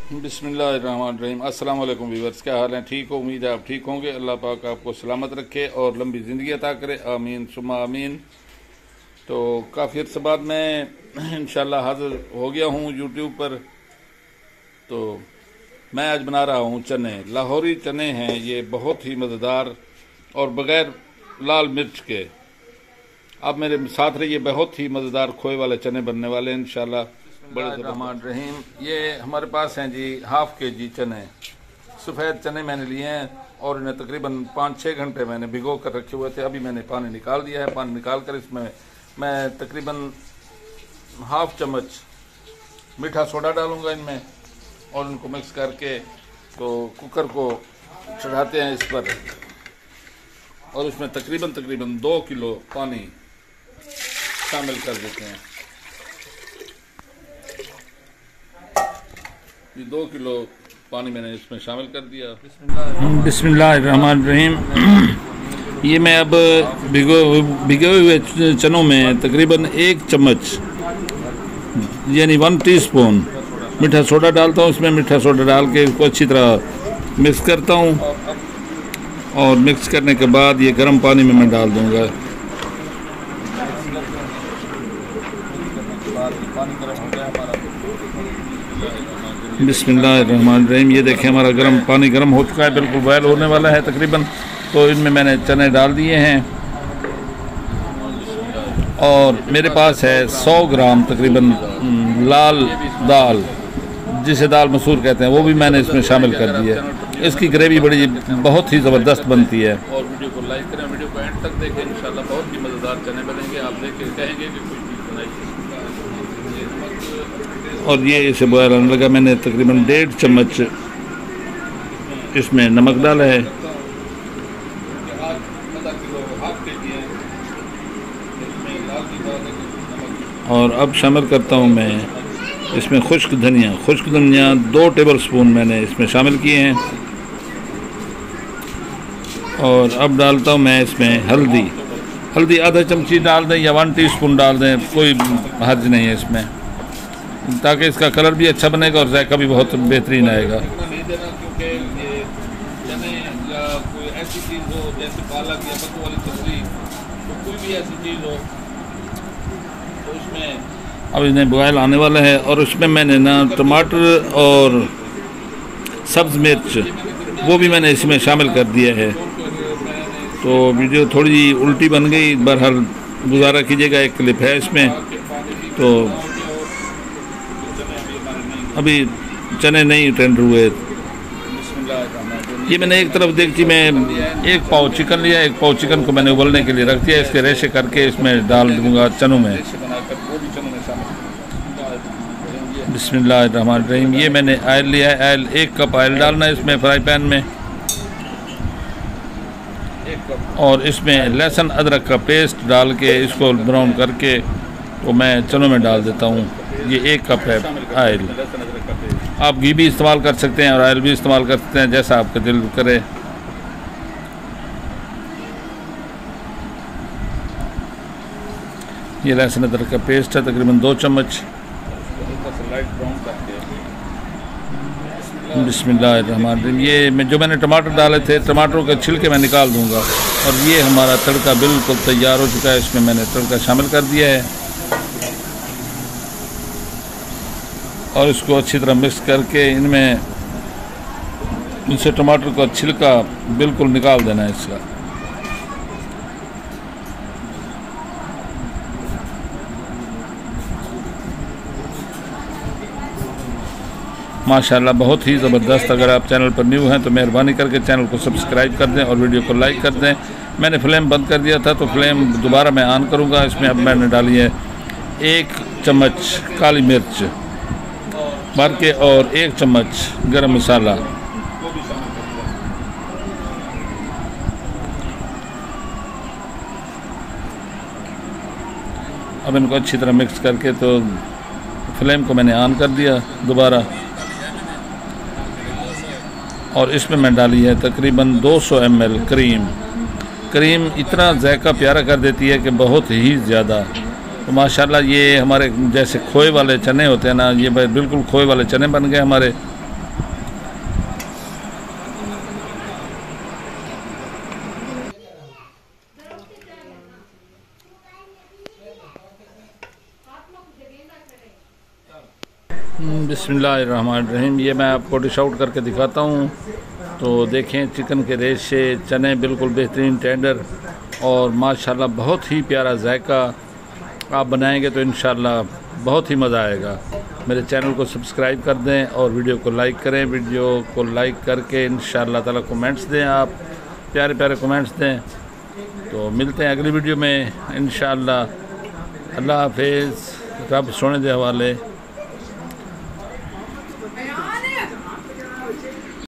बिस्मिल्लाहिर्रहमानिर्रहीम। अस्सलाम वालेकुम व्यूअर्स, क्या हाल है? ठीक हो? उम्मीद है आप ठीक होंगे। अल्लाह पाक आपको सलामत रखे और लंबी ज़िंदगी अता करे, आमीन सुम्मा आमीन। तो काफ़ी अर्से बाद मैं इंशाल्लाह हाज़िर हो गया हूँ यूट्यूब पर। तो मैं आज बना रहा हूँ चने, लाहौरी चने हैं ये, बहुत ही मज़ेदार और बग़ैर लाल मिर्च के। आप मेरे साथ रहिए, बहुत ही मज़ेदार खोए वाले चने बनने वाले हैं इंशाल्लाह। बड़े रहमान रहीम। ये हमारे पास हैं जी हाफ के जी चने, सफ़ेद चने मैंने लिए हैं और इन्हें तकरीबन 5-6 घंटे मैंने भिगो कर रखे हुए थे। अभी मैंने पानी निकाल दिया है। पानी निकाल कर इसमें मैं तकरीबन हाफ चम्मच मीठा सोडा डालूंगा इनमें और इनको मिक्स करके तो कुकर को चढ़ाते हैं इस पर और उसमें तकरीबन 2 किलो पानी शामिल कर देते हैं। ये 2 किलो पानी मैंने इसमें शामिल कर दिया। बिस्मिल्लाहिर्रहमानिर्रहीम। ये मैं अब भिगोए हुए चनों में तकरीबन 1 चम्मच यानी 1 टीस्पून मीठा सोडा डालता हूँ। इसमें मीठा सोडा डाल के इसको अच्छी तरह मिक्स करता हूँ और मिक्स करने के बाद ये गर्म पानी में मैं डाल दूँगा। बिस्मिल्लाहिर्रहमानिर्रहीम। ये देखें हमारा पानी गर्म हो चुका है, बिल्कुल बॉयल होने वाला है तकरीबन। तो इनमें मैंने चने डाल दिए हैं और मेरे पास है 100 ग्राम तकरीबन लाल दाल, जिसे दाल मसूर कहते हैं, वो भी मैंने इसमें शामिल कर दी है। इसकी ग्रेवी बड़ी बहुत ही ज़बरदस्त बनती है। और वीडियो को लाइक करें, वीडियो को एंड तक देखें, इंशाल्लाह बहुत ही मज़ेदार चने बनेंगे। आप देख के कहेंगे कि कोई चीज़ बनाई। और ये इसे बॉयल आने लगा। मैंने तकरीबन 1.5 चम्मच इसमें नमक डाला है और अब शामिल करता हूँ मैं इसमें खुश्क धनिया 2 टेबल स्पून मैंने इसमें शामिल किए हैं। और अब डालता हूँ मैं इसमें हल्दी आधा चमची डाल दें या 1 टीस्पून डाल दें, कोई हर्ज नहीं है इसमें, ताकि इसका कलर भी अच्छा बनेगा और जायका भी बहुत बेहतरीन आएगा। नहीं देना क्योंकि ये चने या कोई ऐसी चीज़ हो जैसे पालक या पत्तों वाली सब्जी, तो कोई भी ऐसी चीज़ हो तो उसमें अब इन्हें बॉयल आने वाला है। और उसमें मैंने ना टमाटर और सब्ज़ मिर्च वो भी मैंने इसमें शामिल कर दिया है। तो वीडियो थोड़ी उल्टी बन गई, बहरहाल गुजारा कीजिएगा। एक क्लिप है इसमें। तो अभी चने नहीं टेंडर हुए। ये मैंने एक तरफ देखी में 1 पाव चिकन लिया, 1 पाव चिकन को मैंने उबलने के लिए रख दिया। इसके रेशे करके इसमें डाल दूंगा चनों में। बिस्मिल्लाहिर्रहमानिर्रहीम। ये मैंने ऑयल लिया है, 1 कप ऑयल डालना है इसमें फ्राई पैन में। और इसमें लहसुन अदरक का पेस्ट डाल के इसको ब्राउन करके तो मैं चनों में डाल देता हूँ। ये 1 कप है ऑयल। आप घी भी इस्तेमाल कर सकते हैं और ऑयल भी इस्तेमाल कर सकते हैं, जैसा आपका दिल करे। ये लहसुन अदरक का पेस्ट है तकरीबन 2 चम्मच। बिस्मिल्लाहिर्रहमानिर्रहीम। ये जो मैंने टमाटर डाले थे, टमाटरों के छिलके मैं निकाल दूंगा। और ये हमारा तड़का बिल्कुल तैयार हो चुका है। इसमें मैंने तड़का शामिल कर दिया है और इसको अच्छी तरह मिक्स करके इनसे टमाटर का छिलका बिल्कुल निकाल देना है इसका। माशाल्लाह बहुत ही ज़बरदस्त। अगर आप चैनल पर न्यू हैं तो मेहरबानी करके चैनल को सब्सक्राइब कर दें और वीडियो को लाइक कर दें। मैंने फ्लेम बंद कर दिया था तो फ्लेम दोबारा मैं ऑन करूँगा। इसमें अब मैंने डाली है 1 चम्मच काली मिर्च भर के और 1 चम्मच गरम मसाला। अब इनको अच्छी तरह मिक्स करके तो फ्लेम को मैंने ऑन कर दिया दोबारा। और इसमें मैं डाली है तकरीबन 200 ml क्रीम इतना जायका प्यारा कर देती है कि बहुत ही ज़्यादा। तो माशाल्लाह ये हमारे जैसे खोए वाले चने होते हैं ना, ये बिल्कुल खोए वाले चने बन गए हमारे। बिस्मिल्लाहिर्रहमानिर्रहीम। ये मैं आपको डिश आउट करके दिखाता हूँ। तो देखें, चिकन के रेशे, चने बिल्कुल बेहतरीन टेंडर और माशाल्लाह बहुत ही प्यारा जायका। आप बनाएंगे तो इंशाल्लाह बहुत ही मज़ा आएगा। मेरे चैनल को सब्सक्राइब कर दें और वीडियो को लाइक करें। वीडियो को लाइक करके इंशाल्लाह ताला कमेंट्स दें, आप प्यारे प्यारे कमेंट्स दें। तो मिलते हैं अगली वीडियो में इंशाल्लाह। अल्लाह हाफिज़। रब सोने दे हवाले।